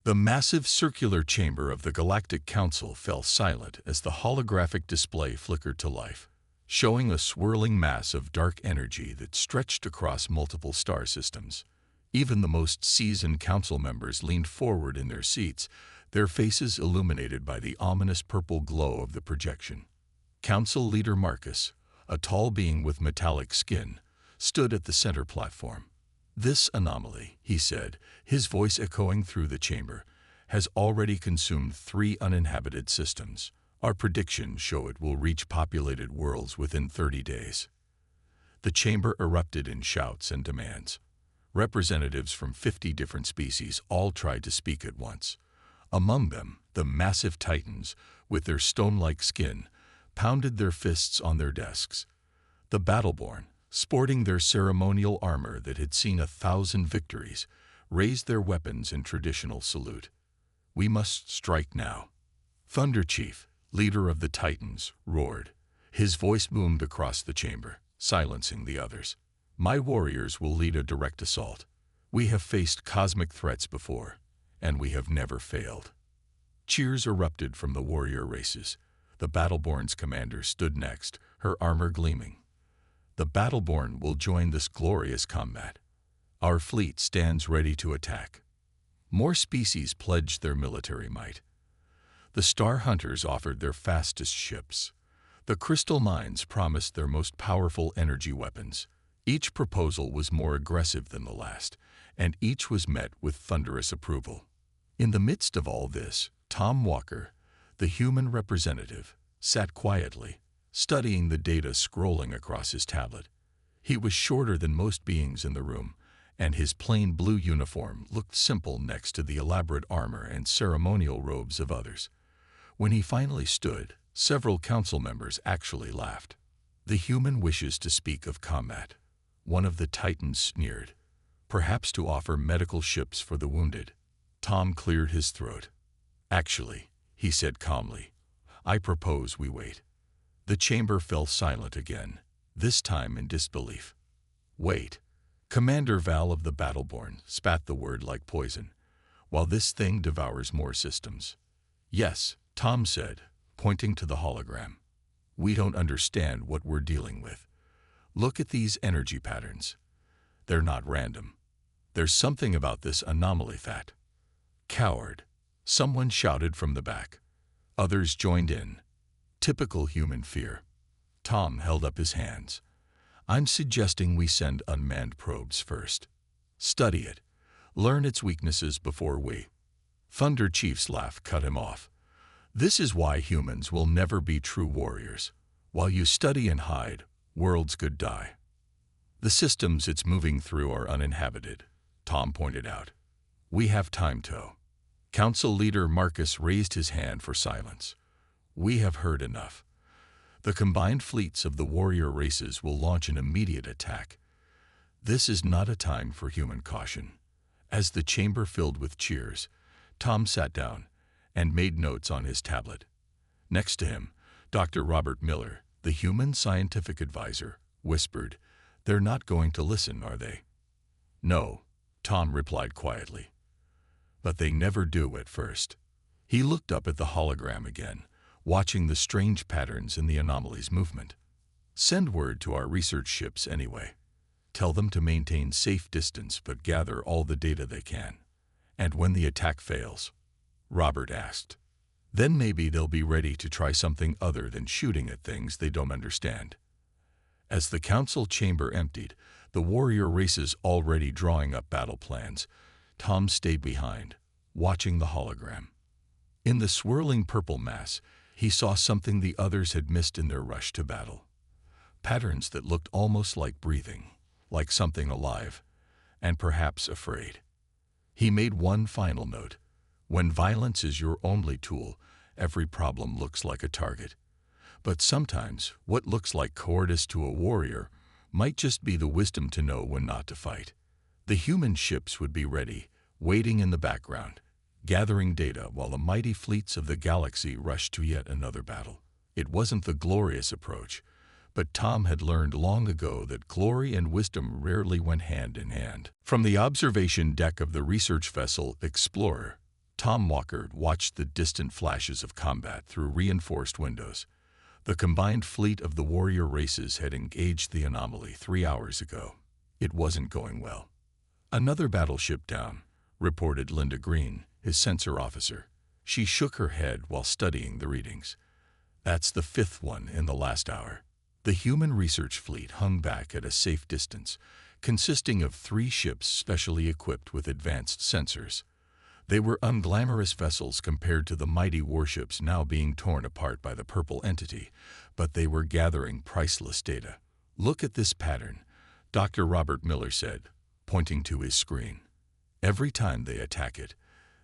The massive circular chamber of the Galactic Council fell silent as the holographic display flickered to life, showing a swirling mass of dark energy that stretched across multiple star systems. Even the most seasoned council members leaned forward in their seats, their faces illuminated by the ominous purple glow of the projection. Council leader Marcus, a tall being with metallic skin, stood at the center platform. "This anomaly," he said, his voice echoing through the chamber, "has already consumed 3 uninhabited systems. Our predictions show it will reach populated worlds within 30 days." The chamber erupted in shouts and demands. Representatives from 50 different species all tried to speak at once. Among them, the massive titans, with their stone-like skin, pounded their fists on their desks. The Battleborn, sporting their ceremonial armor that had seen 1,000 victories, raised their weapons in traditional salute. "We must strike now." Thunder Chief, leader of the Titans, roared. His voice boomed across the chamber, silencing the others. "My warriors will lead a direct assault. We have faced cosmic threats before, and we have never failed." Cheers erupted from the warrior races. The Battleborn's commander stood next, her armor gleaming. "The Battleborn will join this glorious combat. Our fleet stands ready to attack." More species pledged their military might. The Star Hunters offered their fastest ships. The Crystal Mines promised their most powerful energy weapons. Each proposal was more aggressive than the last, and each was met with thunderous approval. In the midst of all this, Tom Walker, the human representative, sat quietly, studying the data scrolling across his tablet. He was shorter than most beings in the room, and his plain blue uniform looked simple next to the elaborate armor and ceremonial robes of others. When he finally stood, several council members actually laughed. "The human wishes to speak of combat," one of the Titans sneered. "Perhaps to offer medical ships for the wounded." Tom cleared his throat. "Actually," he said calmly, "I propose we wait." The chamber fell silent again, this time in disbelief. "Wait." Commander Val of the Battleborn spat the word like poison. "While this thing devours more systems." "Yes," Tom said, pointing to the hologram. "We don't understand what we're dealing with. Look at these energy patterns. They're not random. There's something about this anomaly that—" "Coward," someone shouted from the back. Others joined in. Typical human fear. Tom held up his hands. "I'm suggesting we send unmanned probes first. Study it. Learn its weaknesses before we—" Thunder Chief's laugh cut him off. "This is why humans will never be true warriors. While you study and hide, worlds could die." "The systems it's moving through are uninhabited," Tom pointed out. "We have time to—" Council leader Marcus raised his hand for silence. "We have heard enough. The combined fleets of the warrior races will launch an immediate attack. This is not a time for human caution." As the chamber filled with cheers, Tom sat down and made notes on his tablet. Next to him, Dr. Robert Miller, the human scientific advisor, whispered, "They're not going to listen, are they?" "No," Tom replied quietly. "But they never do at first." He looked up at the hologram again, watching the strange patterns in the anomaly's movement. "Send word to our research ships anyway. Tell them to maintain safe distance but gather all the data they can. And when the attack fails," Robert asked, "then maybe they'll be ready to try something other than shooting at things they don't understand." As the council chamber emptied, the warrior races already drawing up battle plans, Tom stayed behind, watching the hologram. In the swirling purple mass, he saw something the others had missed in their rush to battle. Patterns that looked almost like breathing, like something alive, and perhaps afraid. He made one final note. When violence is your only tool, every problem looks like a target. But sometimes, what looks like cowardice to a warrior might just be the wisdom to know when not to fight. The human ships would be ready, waiting in the background, gathering data while the mighty fleets of the galaxy rushed to yet another battle. It wasn't the glorious approach, but Tom had learned long ago that glory and wisdom rarely went hand in hand. From the observation deck of the research vessel Explorer, Tom Walker watched the distant flashes of combat through reinforced windows. The combined fleet of the warrior races had engaged the anomaly 3 hours ago. It wasn't going well. "Another battleship down," reported Linda Green, his sensor officer. She shook her head while studying the readings. "That's the 5th one in the last hour." The human research fleet hung back at a safe distance, consisting of 3 ships specially equipped with advanced sensors. They were unglamorous vessels compared to the mighty warships now being torn apart by the purple entity, but they were gathering priceless data. "Look at this pattern," Dr. Robert Miller said, pointing to his screen. "Every time they attack it,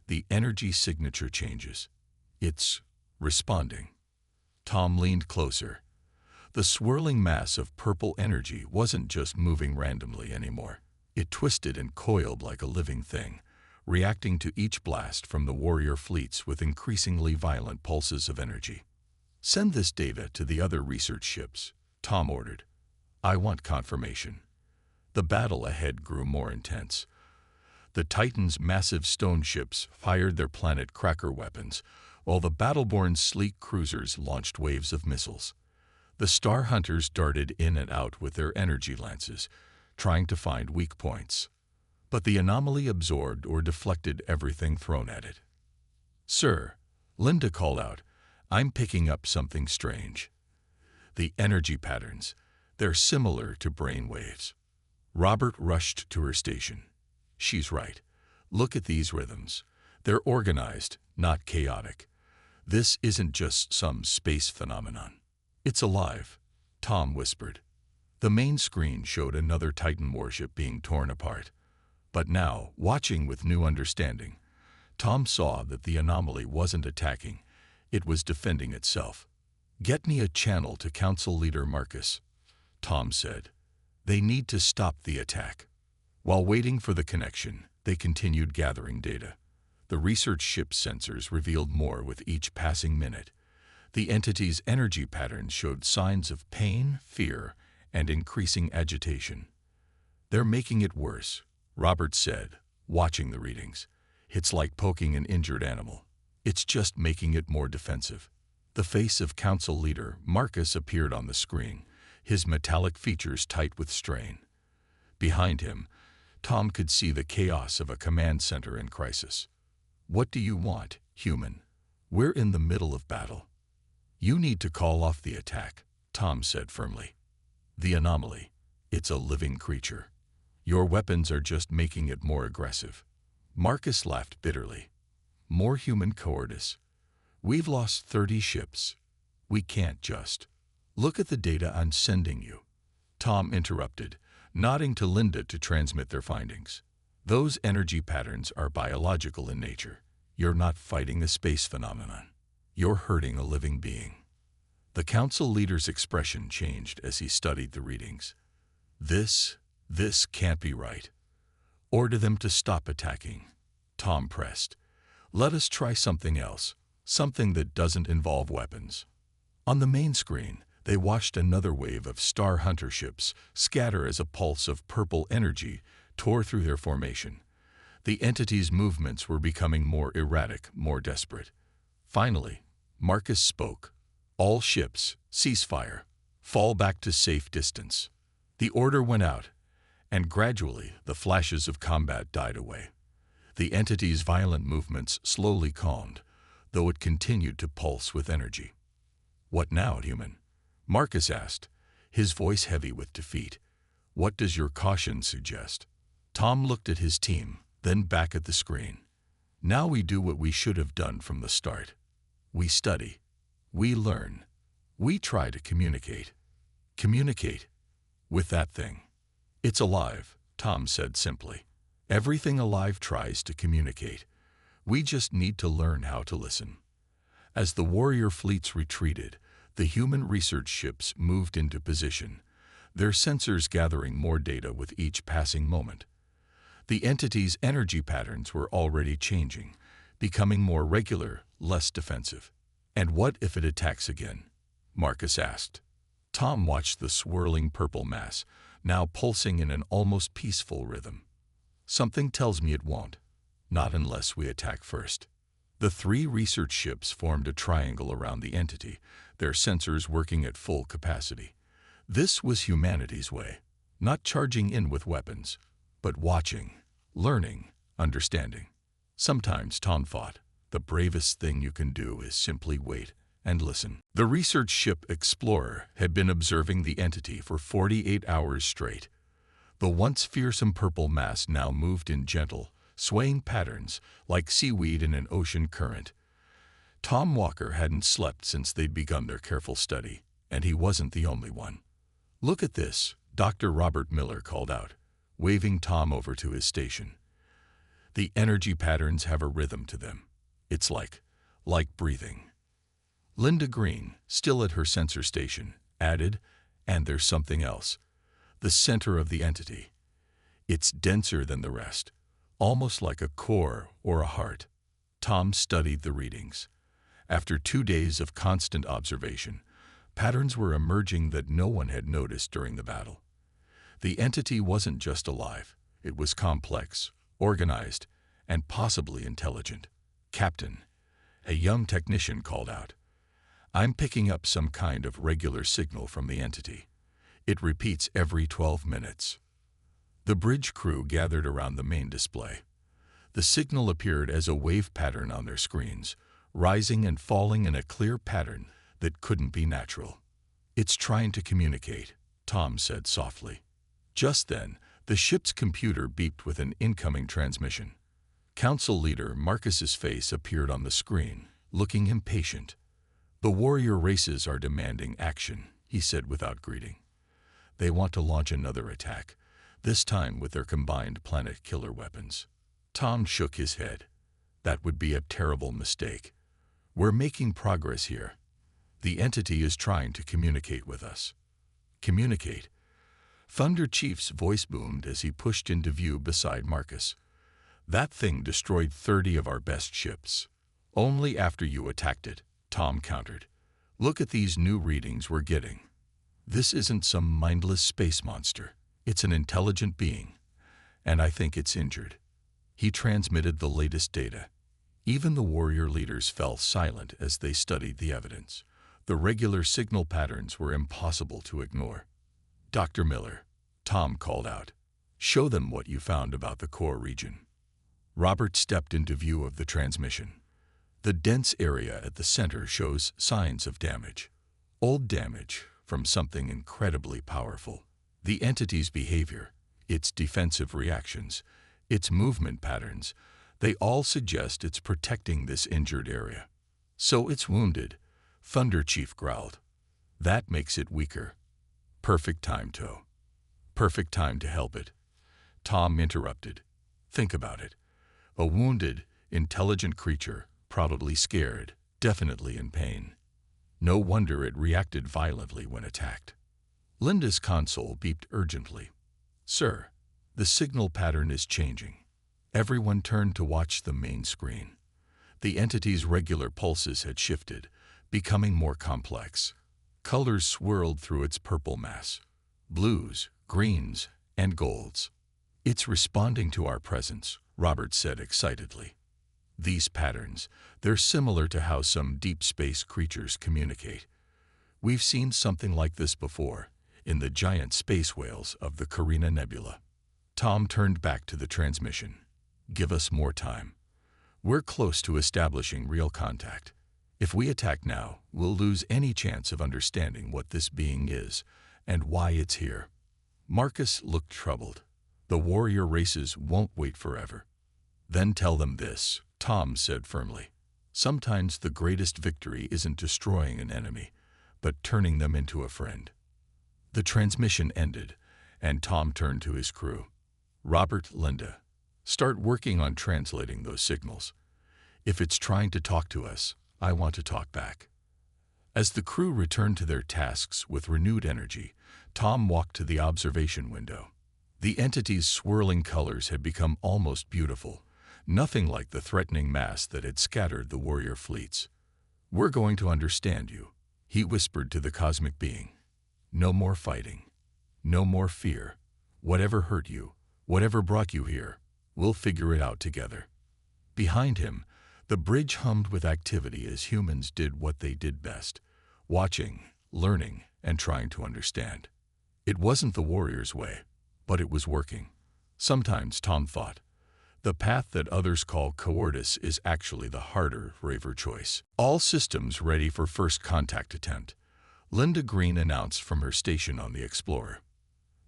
the energy signature changes. It's responding." Tom leaned closer. The swirling mass of purple energy wasn't just moving randomly anymore. It twisted and coiled like a living thing, reacting to each blast from the warrior fleets with increasingly violent pulses of energy. "Send this data to the other research ships," Tom ordered. "I want confirmation." The battle ahead grew more intense. The Titan's massive stone ships fired their planet cracker weapons, while the battle-born sleek cruisers launched waves of missiles. The Star Hunters darted in and out with their energy lances, trying to find weak points. But the anomaly absorbed or deflected everything thrown at it. "Sir," Linda called out, "I'm picking up something strange. The energy patterns, they're similar to brain waves." Robert rushed to her station. "She's right. Look at these rhythms. They're organized, not chaotic. This isn't just some space phenomenon. It's alive," Tom whispered. The main screen showed another Titan warship being torn apart. But now, watching with new understanding, Tom saw that the anomaly wasn't attacking, it was defending itself. "Get me a channel to Council Leader Marcus," Tom said. "They need to stop the attack." While waiting for the connection, they continued gathering data. The research ship's sensors revealed more with each passing minute. The entity's energy patterns showed signs of pain, fear, and increasing agitation. "They're making it worse," Robert said, watching the readings. "It's like poking an injured animal. It's just making it more defensive." The face of Council Leader Marcus appeared on the screen, his metallic features tight with strain. Behind him, Tom could see the chaos of a command center in crisis. "What do you want, human? We're in the middle of battle." "You need to call off the attack," Tom said firmly. "The anomaly, it's a living creature. Your weapons are just making it more aggressive." Marcus laughed bitterly. "More human cowardice. We've lost 30 ships. We can't just." "Look at the data I'm sending you," Tom interrupted, nodding to Linda to transmit their findings. "Those energy patterns are biological in nature. You're not fighting a space phenomenon. You're hurting a living being." The council leader's expression changed as he studied the readings. This can't be right. "Order them to stop attacking," Tom pressed. "Let us try something else, something that doesn't involve weapons." On the main screen, they watched another wave of Star Hunter ships scatter as a pulse of purple energy tore through their formation. The entity's movements were becoming more erratic, more desperate. Finally, Marcus spoke. "All ships, ceasefire. Fall back to safe distance." The order went out, and gradually the flashes of combat died away. The entity's violent movements slowly calmed, though it continued to pulse with energy. "What now, human?" Marcus asked, his voice heavy with defeat. "What does your caution suggest?" Tom looked at his team, then back at the screen. "Now we do what we should have done from the start. We study. We learn. We try to communicate. Communicate with that thing. It's alive," Tom said simply. "Everything alive tries to communicate. We just need to learn how to listen." As the warrior fleets retreated, the human research ships moved into position, their sensors gathering more data with each passing moment. The entity's energy patterns were already changing, becoming more regular, less defensive. "And what if it attacks again?" Marcus asked. Tom watched the swirling purple mass, now pulsing in an almost peaceful rhythm. "Something tells me it won't. Not unless we attack first." The three research ships formed a triangle around the entity, their sensors working at full capacity. This was humanity's way, not charging in with weapons, but watching, learning, understanding. Sometimes, Tom thought, the bravest thing you can do is simply wait and listen. The research ship Explorer had been observing the entity for 48 hours straight. The once fearsome purple mass now moved in gentle, swaying patterns like seaweed in an ocean current. Tom Walker hadn't slept since they'd begun their careful study, and he wasn't the only one. "Look at this," Dr. Robert Miller called out, waving Tom over to his station. "The energy patterns have a rhythm to them. It's like breathing." Linda Green, still at her sensor station, added, "And there's something else. The center of the entity. It's denser than the rest, almost like a core or a heart." Tom studied the readings. After 2 days of constant observation, patterns were emerging that no one had noticed during the battle. The entity wasn't just alive. It was complex, organized, and possibly intelligent. "Captain," a young technician called out, "I'm picking up some kind of regular signal from the entity. It repeats every 12 minutes. The bridge crew gathered around the main display. The signal appeared as a wave pattern on their screens, rising and falling in a clear pattern that couldn't be natural. "It's trying to communicate," Tom said softly. Just then, the ship's computer beeped with an incoming transmission. Council leader Marcus's face appeared on the screen, looking impatient. "The warrior races are demanding action," he said without greeting. "They want to launch another attack, this time with their combined planet killer weapons." Tom shook his head. "That would be a terrible mistake. We're making progress here. The entity is trying to communicate with us." "Communicate?" Thunder Chief's voice boomed as he pushed into view beside Marcus. "That thing destroyed 30 of our best ships. Only after you attacked it," Tom countered. "Look at these new readings we're getting. This isn't some mindless space monster. It's an intelligent being, and I think it's injured." He transmitted the latest data. Even the warrior leaders fell silent as they studied the evidence. The regular signal patterns were impossible to ignore. "Dr. Miller," Tom called out, "show them what you found about the core region." Robert stepped into view of the transmission. The dense area at the center shows signs of damage. Old damage from something incredibly powerful. The entity's behavior, its defensive reactions, its movement patterns, they all suggest it's protecting this injured area. "So it's wounded," Thunder Chief growled. "That makes it weaker. Perfect time to help it." Tom interrupted. "Think about it. A wounded, intelligent creature, probably scared, definitely in pain. No wonder it reacted violently when attacked." Linda's console beeped urgently. "Sir, the signal pattern is changing." Everyone turned to watch the main screen. The entity's regular pulses had shifted, becoming more complex. Colors swirled through its purple mass. Blues, greens, and golds. "It's responding to our presence," Robert said excitedly. "These patterns, they're similar to how some deep space creatures communicate. We've seen something like this before, in the giant space whales of the Carina Nebula." Tom turned back to the transmission. "Give us more time. We're close to establishing real contact. If we attack now, we'll lose any chance of understanding what this being is and why it's here." Marcus looked troubled. "The warrior races won't wait forever." "Then tell them this," Tom said firmly. "Sometimes the greatest victory isn't destroying an enemy, but turning them into a friend." The transmission ended, and Tom turned to his crew. "Robert, Linda, start working on translating those signals. If it's trying to talk to us, I want to talk back." As the crew returned to their tasks with renewed energy, Tom walked to the observation window. The entity's swirling colors had become almost beautiful, nothing like the threatening mass that had scattered the warrior fleets. "We're going to understand you," he whispered to the cosmic being. "No more fighting. No more fear. Whatever hurt you, whatever brought you here, we'll figure it out together." Behind him, The bridge hummed with activity as humans did what they did best: watching, learning, and trying to understand. It wasn't the warrior's way, but it was working. Sometimes, Tom thought, the path that others call cowardice is actually the harder, braver choice. All systems ready for first contact attempt, Linda Green announced from her station on the Explorer.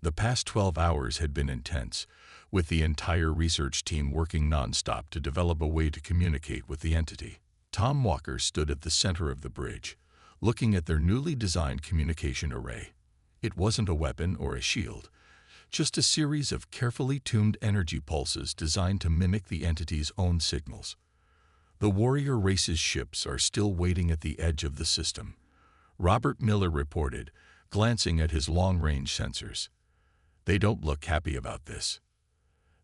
The past 12 hours had been intense, with the entire research team working nonstop to develop a way to communicate with the entity. Tom Walker stood at the center of the bridge, looking at their newly designed communication array. It wasn't a weapon or a shield, just a series of carefully tuned energy pulses designed to mimic the entity's own signals. The warrior race's ships are still waiting at the edge of the system, Robert Miller reported, glancing at his long-range sensors. They don't look happy about this.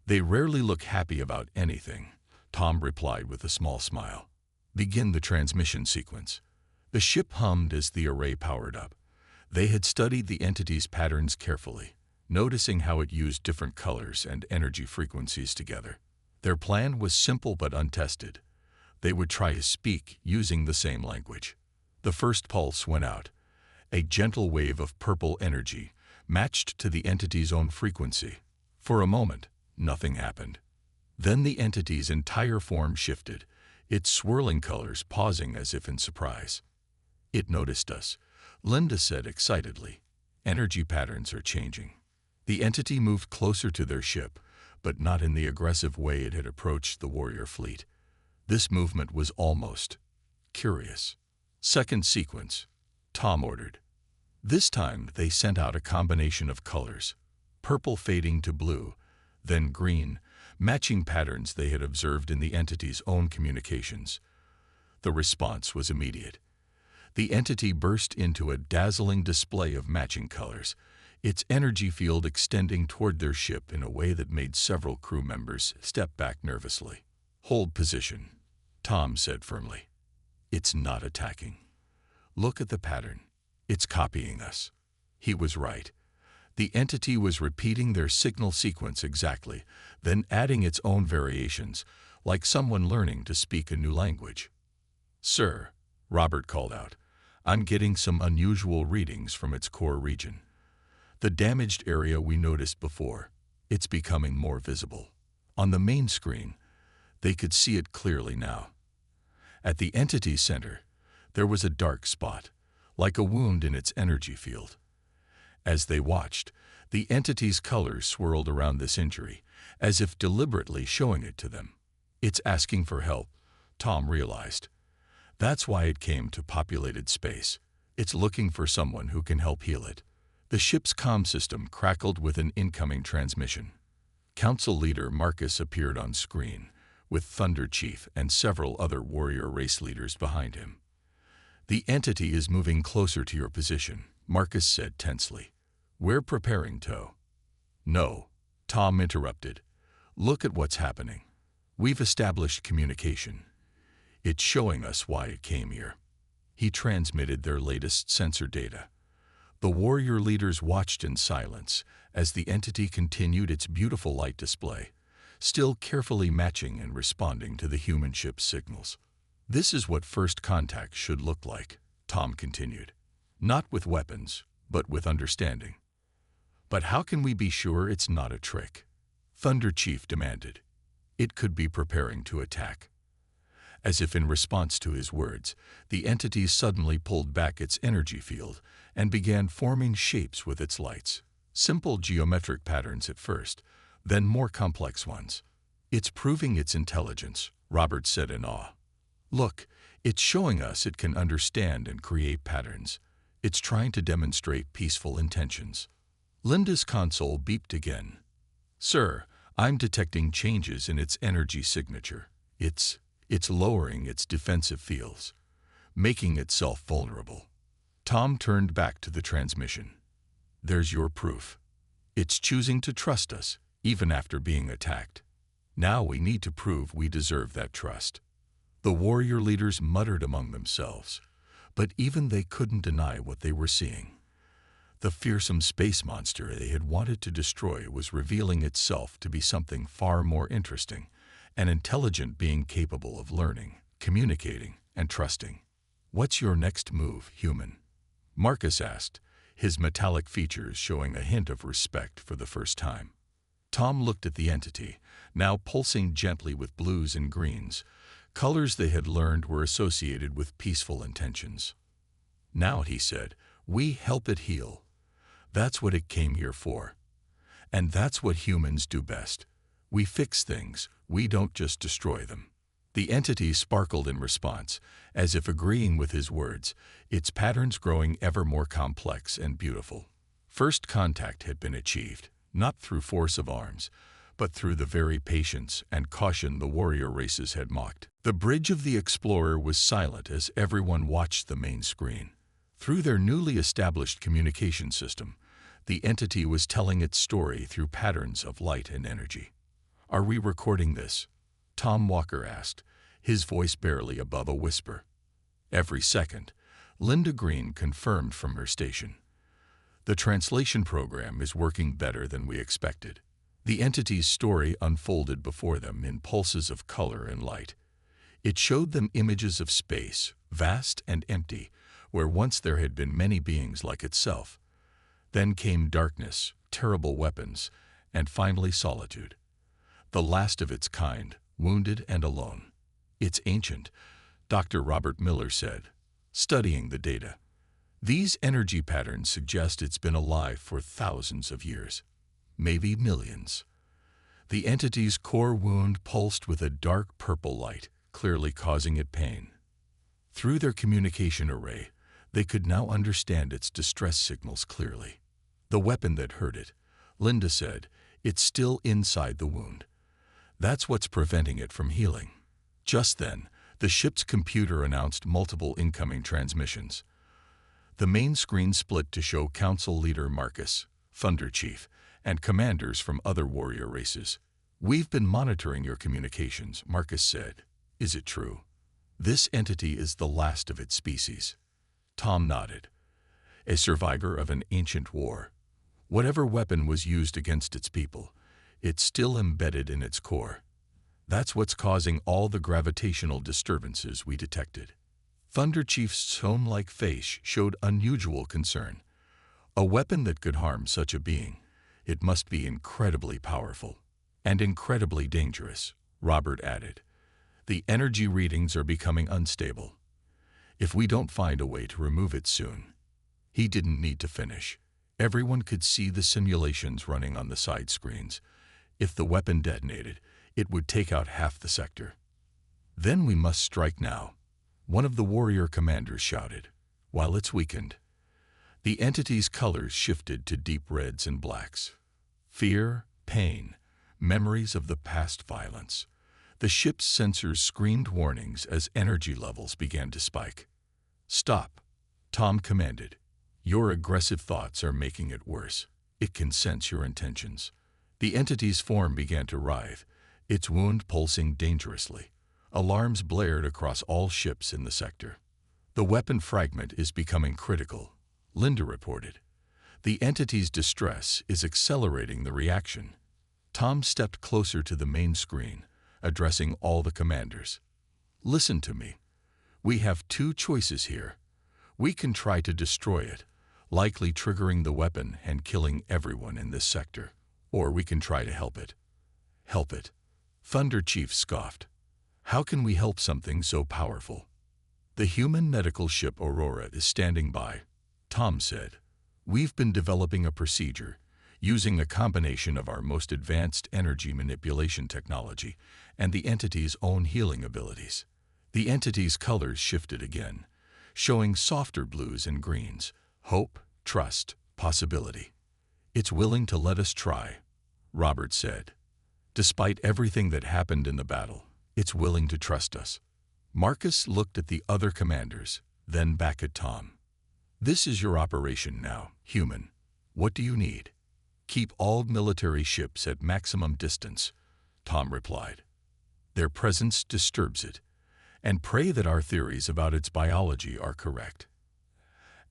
They rarely look happy about anything, Tom replied with a small smile. Begin the transmission sequence. The ship hummed as the array powered up. They had studied the entity's patterns carefully, noticing how it used different colors and energy frequencies together. Their plan was simple but untested. They would try to speak using the same language. The first pulse went out. A gentle wave of purple energy, matched to the entity's own frequency. For a moment, nothing happened. Then the entity's entire form shifted, its swirling colors pausing as if in surprise. It noticed us, Linda said excitedly. Energy patterns are changing. The entity moved closer to their ship, but not in the aggressive way it had approached the warrior fleet. This movement was almost curious. Second sequence, Tom ordered. This time they sent out a combination of colors, purple fading to blue, then green, matching patterns they had observed in the entity's own communications. The response was immediate. The entity burst into a dazzling display of matching colors, its energy field extending toward their ship in a way that made several crew members step back nervously. Hold position, Tom said firmly. It's not attacking. Look at the pattern. It's copying us. He was right. The entity was repeating their signal sequence exactly, then adding its own variations, like someone learning to speak a new language. Sir, Robert called out, I'm getting some unusual readings from its core region. The damaged area we noticed before, it's becoming more visible. On the main screen, they could see it clearly now. At the entity's center, there was a dark spot, like a wound in its energy field. As they watched, the entity's colors swirled around this injury, as if deliberately showing it to them. It's asking for help, Tom realized. That's why it came to populated space. It's looking for someone who can help heal it. The ship's comm system crackled with an incoming transmission. Council leader Marcus appeared on screen, with Thunder Chief and several other warrior race leaders behind him. The entity is moving closer to your position, Marcus said tensely. We're preparing to. No, Tom interrupted. Look at what's happening. We've established communication. It's showing us why it came here. He transmitted their latest sensor data. The warrior leaders watched in silence as the entity continued its beautiful light display, still carefully matching and responding to the human ship's signals. This is what first contact should look like, Tom continued. Not with weapons, but with understanding. But how can we be sure it's not a trick? Thunder Chief demanded. It could be preparing to attack. As if in response to his words, the entity suddenly pulled back its energy field and began forming shapes with its lights. Simple geometric patterns at first, then more complex ones. It's proving its intelligence, Robert said in awe. Look, it's showing us it can understand and create patterns. It's trying to demonstrate peaceful intentions. Linda's console beeped again. Sir, I'm detecting changes in its energy signature. It's lowering its defensive fields, making itself vulnerable. Tom turned back to the transmission. There's your proof. It's choosing to trust us, even after being attacked. Now we need to prove we deserve that trust. The warrior leaders muttered among themselves, but even they couldn't deny what they were seeing. The fearsome space monster they had wanted to destroy was revealing itself to be something far more interesting, an intelligent being capable of learning, communicating, and trusting. "What's your next move, human?" Marcus asked, his metallic features showing a hint of respect for the first time. Tom looked at the entity, now pulsing gently with blues and greens, colors they had learned were associated with peaceful intentions. "Now," he said, "we help it heal. That's what it came here for. And that's what humans do best. We fix things, we don't just destroy them." The entity sparkled in response, as if agreeing with his words, its patterns growing ever more complex and beautiful. First contact had been achieved, not through force of arms, but through the very patience and caution the warrior races had mocked. The bridge of the explorer was silent as everyone watched the main screen. Through their newly established communication system, the entity was telling its story through patterns of light and energy. "Are we recording this?" Tom Walker asked, his voice barely above a whisper. "Every second," Linda Green confirmed from her station. "The translation program is working better than we expected." The entity's story unfolded before them in pulses of color and light. It showed them images of space, vast and empty, where once there had been many beings like itself. Then came darkness, terrible weapons, and finally solitude. The last of its kind, wounded and alone. "It's ancient," Dr. Robert Miller said, studying the data. "These energy patterns suggest it's been alive for thousands of years, maybe millions." The entity's core wound pulsed with a dark purple light, clearly causing it pain. Through their communication array, they could now understand its distress signals clearly. "The weapon that hurt it," Linda said, "it's still inside the wound. That's what's preventing it from healing." Just then, the ship's computer announced multiple incoming transmissions. The main screen split to show Council Leader Marcus, Thunder Chief, and commanders from other warrior races. "We've been monitoring your communications," Marcus said. "Is it true? This entity is the last of its species." Tom nodded. "A survivor of an ancient war. Whatever weapon was used against its people, it's still embedded in its core. That's what's causing all the gravitational disturbances we detected." Thunder Chief's stone-like face showed unusual concern. "A weapon that could harm such a being. It must be incredibly powerful. And incredibly dangerous," Robert added. "The energy readings are becoming unstable. If we don't find a way to remove it soon." He didn't need to finish. Everyone could see the simulations running on the side screens. If the weapon detonated, it would take out half the sector. "Then we must strike now," one of the warrior commanders shouted, "while it's weakened." The entity's colors shifted to deep reds and blacks. Fear, pain, memories of the past violence. The ship's sensors screamed warnings as energy levels began to spike. "Stop," Tom commanded. "Your aggressive thoughts are making it worse. It can sense your intentions." The entity's form began to writhe, its wound pulsing dangerously. Alarms blared across all ships in the sector. "The weapon fragment is becoming critical," Linda reported. "The entity's distress is accelerating the reaction." Tom stepped closer to the main screen, addressing all the commanders. "Listen to me. We have two choices here. We can try to destroy it, likely triggering the weapon and killing everyone in this sector. Or we can try to help it." "Help it?" Thunder Chief scoffed. "How can we help something so powerful?" "The human medical ship Aurora is standing by," Tom said. "We've been developing a procedure, using a combination of our most advanced energy manipulation technology and the entity's own healing abilities." The entity's colors shifted again, showing softer blues and greens, hope, trust, possibility. "It's willing to let us try," Robert said. "Despite everything that happened in the battle, it's willing to trust us." Marcus looked at the other commanders, then back at Tom. "This is your operation now, human. What do you need?" "Keep all military ships at maximum distance," Tom replied. "Their presence disturbs it. And pray that our theories about its biology are correct."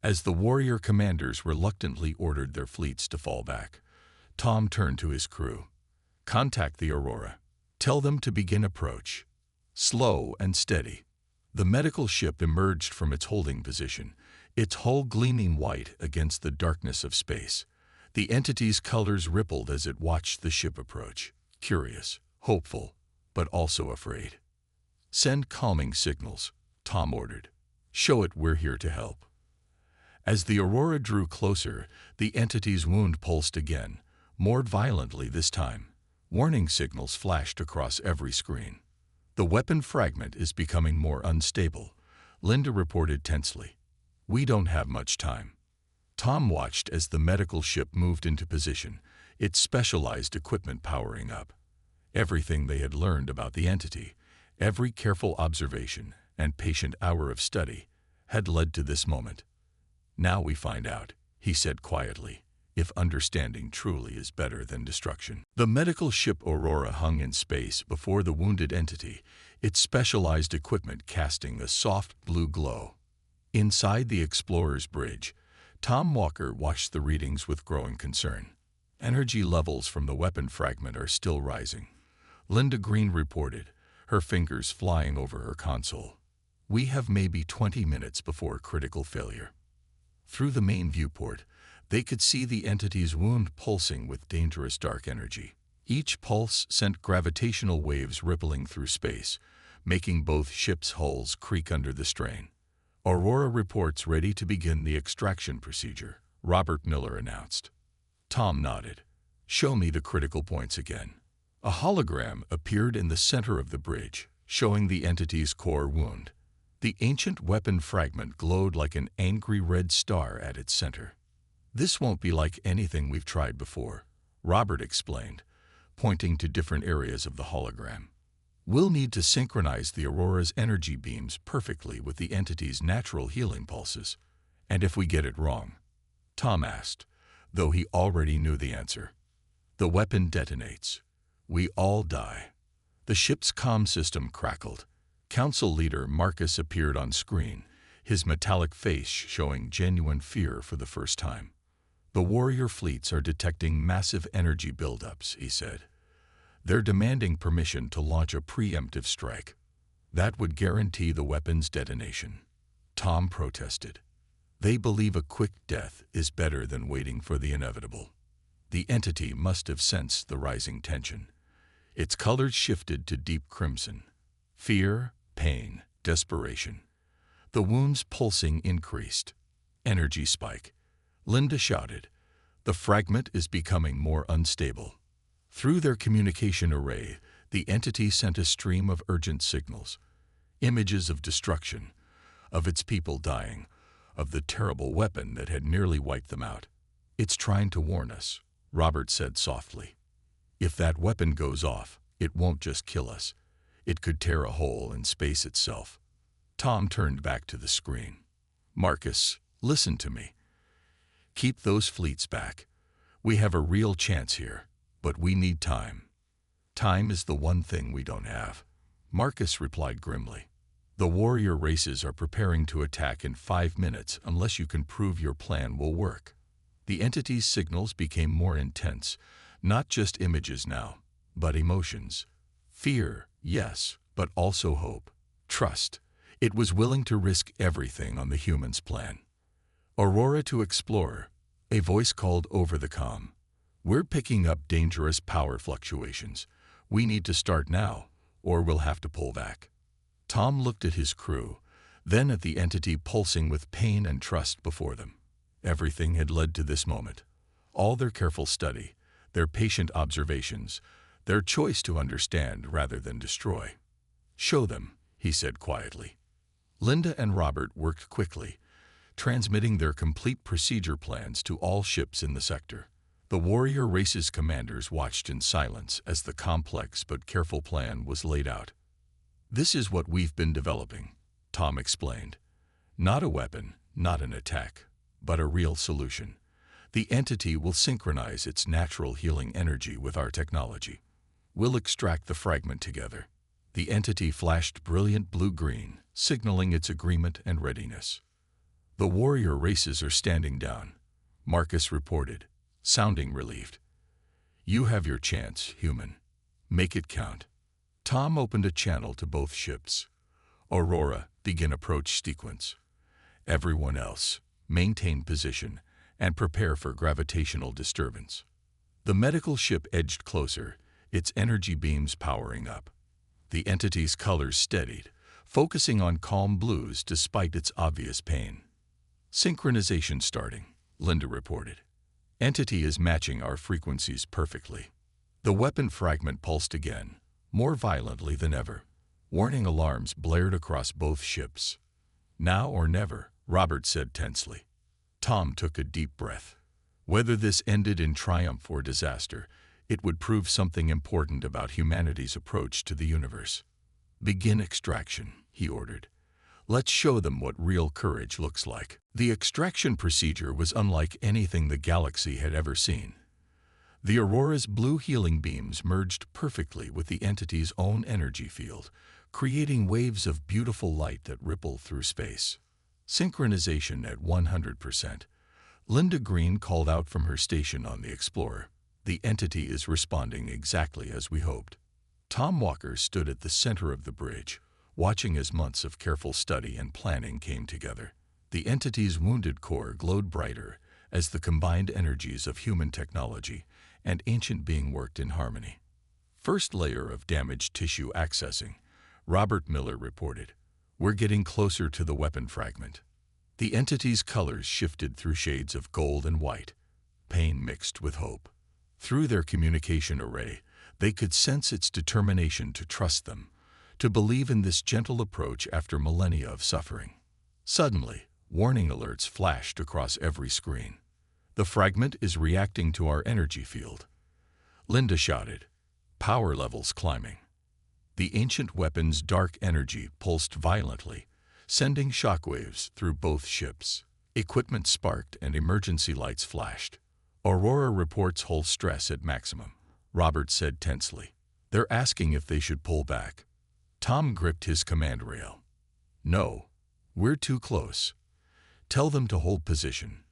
As the warrior commanders reluctantly ordered their fleets to fall back, Tom turned to his crew. "Contact the Aurora. Tell them to begin approach. Slow and steady. The medical ship emerged from its holding position, its hull gleaming white against the darkness of space. The entity's colors rippled as it watched the ship approach, curious, hopeful, but also afraid. "Send calming signals," Tom ordered. "Show it we're here to help." As the Aurora drew closer, the entity's wound pulsed again, more violently this time. Warning signals flashed across every screen. "The weapon fragment is becoming more unstable," Linda reported tensely. "We don't have much time." Tom watched as the medical ship moved into position, its specialized equipment powering up. Everything they had learned about the entity, every careful observation and patient hour of study, had led to this moment. "Now we find out," he said quietly, "if understanding truly is better than destruction." The medical ship Aurora hung in space before the wounded entity, its specialized equipment casting a soft blue glow. Inside the Explorer's bridge, Tom Walker watched the readings with growing concern. "Energy levels from the weapon fragment are still rising," Linda Green reported, her fingers flying over her console. "We have maybe 20 minutes before critical failure." Through the main viewport, they could see the entity's wound pulsing with dangerous dark energy. Each pulse sent gravitational waves rippling through space, making both ships' hulls creak under the strain. "Aurora reports ready to begin the extraction procedure," Robert Miller announced. Tom nodded. "Show me the critical points again." A hologram appeared in the center of the bridge, showing the entity's core wound. The ancient weapon fragment glowed like an angry red star at its center. "This won't be like anything we've tried before," Robert explained, pointing to different areas of the hologram. "We'll need to synchronize the Aurora's energy beams perfectly with the entity's natural healing pulses. And if we get it wrong?" Tom asked, though he already knew the answer. "The weapon detonates. We all die." The ship's comm system crackled. Council leader Marcus appeared on screen, his metallic face showing genuine fear for the first time. "The warrior fleets are detecting massive energy buildups," he said. "They're demanding permission to launch a preemptive strike. That would guarantee the weapon's detonation." Tom protested. "They believe a quick death is better than waiting for the inevitable." The entity must have sensed the rising tension. Its colors shifted to deep crimson. Fear, pain, desperation. The wound's pulsing increased. "Energy spike," Linda shouted. "The fragment is becoming more unstable." Through their communication array, the entity sent a stream of urgent signals. Images of destruction, of its people dying, of the terrible weapon that had nearly wiped them out. "It's trying to warn us," Robert said softly. "If that weapon goes off, it won't just kill us. It could tear a hole in space itself." Tom turned back to the screen. "Marcus, listen to me. Keep those fleets back. We have a real chance here, but we need time." "Time is the one thing we don't have," Marcus replied grimly. "The warrior races are preparing to attack in 5 minutes unless you can prove your plan will work." The entity's signals became more intense, not just images now, but emotions. Fear, yes, but also hope. Trust. It was willing to risk everything on the human's plan. "Aurora to Explorer," a voice called over the comm. "We're picking up dangerous power fluctuations. We need to start now, or we'll have to pull back." Tom looked at his crew, then at the entity pulsing with pain and trust before them. Everything had led to this moment. All their careful study, their patient observations, their choice to understand rather than destroy. "Show them," he said quietly. Linda and Robert worked quickly, transmitting their complete procedure plans to all ships in the sector. The warrior race's commanders watched in silence as the complex but careful plan was laid out. "This is what we've been developing," Tom explained. "Not a weapon, not an attack, but a real solution. The entity will synchronize its natural healing energy with our technology. We'll extract the fragment together." The entity flashed brilliant blue-green, signaling its agreement and readiness. "The warrior races are standing down," Marcus reported, sounding relieved. "You have your chance, human. Make it count." Tom opened a channel to both ships. Aurora, begin approach sequence. Everyone else, maintain position and prepare for gravitational disturbance. The medical ship edged closer, its energy beams powering up. The entity's colors steadied, focusing on calm blues despite its obvious pain. Synchronization starting, Linda reported. Entity is matching our frequencies perfectly. The weapon fragment pulsed again, more violently than ever. Warning alarms blared across both ships. Now or never, Robert said tensely. Tom took a deep breath. Whether this ended in triumph or disaster, it would prove something important about humanity's approach to the universe. Begin extraction, he ordered. Let's show them what real courage looks like. The extraction procedure was unlike anything the galaxy had ever seen. The Aurora's blue healing beams merged perfectly with the entity's own energy field, creating waves of beautiful light that ripple through space. Synchronization at 100%. Linda Green called out from her station on the Explorer. The entity is responding exactly as we hoped. Tom Walker stood at the center of the bridge, watching as months of careful study and planning came together. The entity's wounded core glowed brighter as the combined energies of human technology and ancient being worked in harmony. First layer of damaged tissue accessing, Robert Miller reported. We're getting closer to the weapon fragment. The entity's colors shifted through shades of gold and white, pain mixed with hope. Through their communication array, they could sense its determination to trust them, to believe in this gentle approach after millennia of suffering. Suddenly, warning alerts flashed across every screen. The fragment is reacting to our energy field. Linda shouted, power levels climbing. The ancient weapon's dark energy pulsed violently, sending shockwaves through both ships. Equipment sparked and emergency lights flashed. Aurora reports hull stress at maximum, Robert said tensely. They're asking if they should pull back. Tom gripped his command rail. No, we're too close. Tell them to hold position.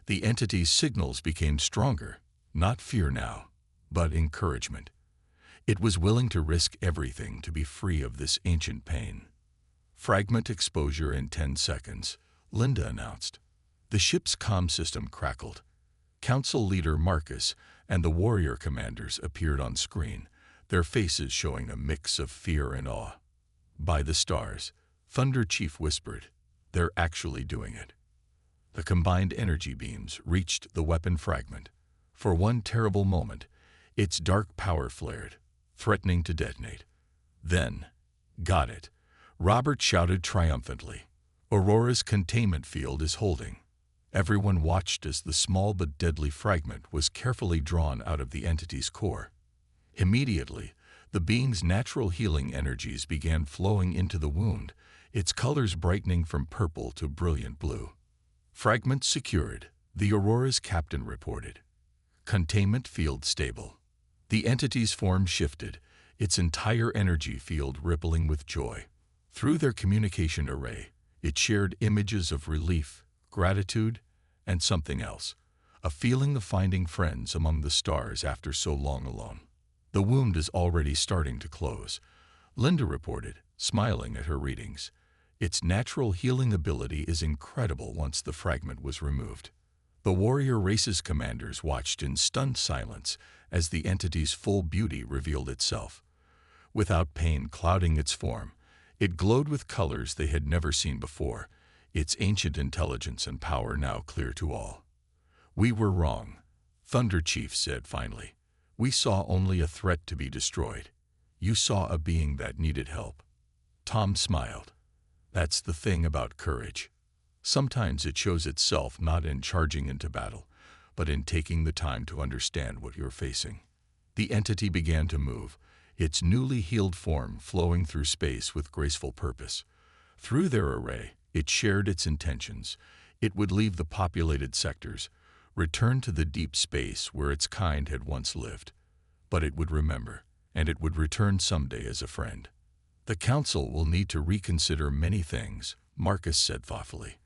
The entity's signals became stronger, not fear now, but encouragement. It was willing to risk everything to be free of this ancient pain. Fragment exposure in 10 seconds, Linda announced. The ship's comm system crackled. Council leader Marcus and the warrior commanders appeared on screen, their faces showing a mix of fear and awe. By the stars, Thunder Chief whispered, they're actually doing it. The combined energy beams reached the weapon fragment. For one terrible moment, its dark power flared, threatening to detonate. Then, got it, Robert shouted triumphantly. Aurora's containment field is holding. Everyone watched as the small but deadly fragment was carefully drawn out of the entity's core. Immediately, the being's natural healing energies began flowing into the wound, its colors brightening from purple to brilliant blue. Fragment secured, the Aurora's captain reported. Containment field stable. The entity's form shifted, its entire energy field rippling with joy. Through their communication array, it shared images of relief, gratitude, and something else, a feeling of finding friends among the stars after so long alone. The wound is already starting to close, Linda reported, smiling at her readings. Its natural healing ability is incredible once the fragment was removed. The warrior race's commanders watched in stunned silence as the entity's full beauty revealed itself. Without pain clouding its form, it glowed with colors they had never seen before, its ancient intelligence and power now clear to all. We were wrong, Thunder Chief said finally. We saw only a threat to be destroyed. You saw a being that needed help. Tom smiled. That's the thing about courage. Sometimes it shows itself not in charging into battle, but in taking the time to understand what you're facing. The entity began to move, its newly healed form flowing through space with graceful purpose. Through their array, it shared its intentions. It would leave the populated sectors, return to the deep space where its kind had once lived. But it would remember, and it would return someday as a friend. The Council will need to reconsider many things, Marcus said thoughtfully.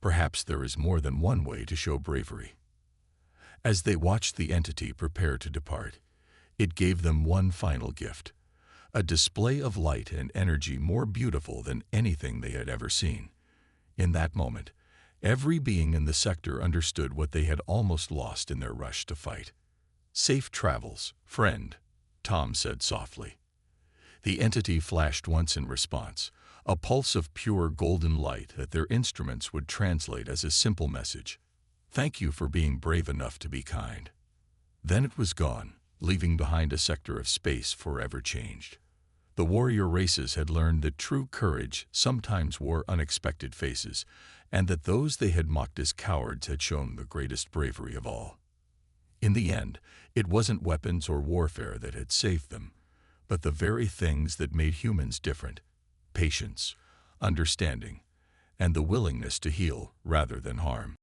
Perhaps there is more than one way to show bravery. As they watched the entity prepare to depart, it gave them one final gift, a display of light and energy more beautiful than anything they had ever seen. In that moment, every being in the sector understood what they had almost lost in their rush to fight. "Safe travels, friend," Tom said softly. The entity flashed once in response, a pulse of pure golden light that their instruments would translate as a simple message: "Thank you for being brave enough to be kind." Then it was gone, leaving behind a sector of space forever changed. The warrior races had learned that true courage sometimes wore unexpected faces, and that those they had mocked as cowards had shown the greatest bravery of all. In the end, it wasn't weapons or warfare that had saved them, but the very things that made humans different: patience, understanding, and the willingness to heal rather than harm.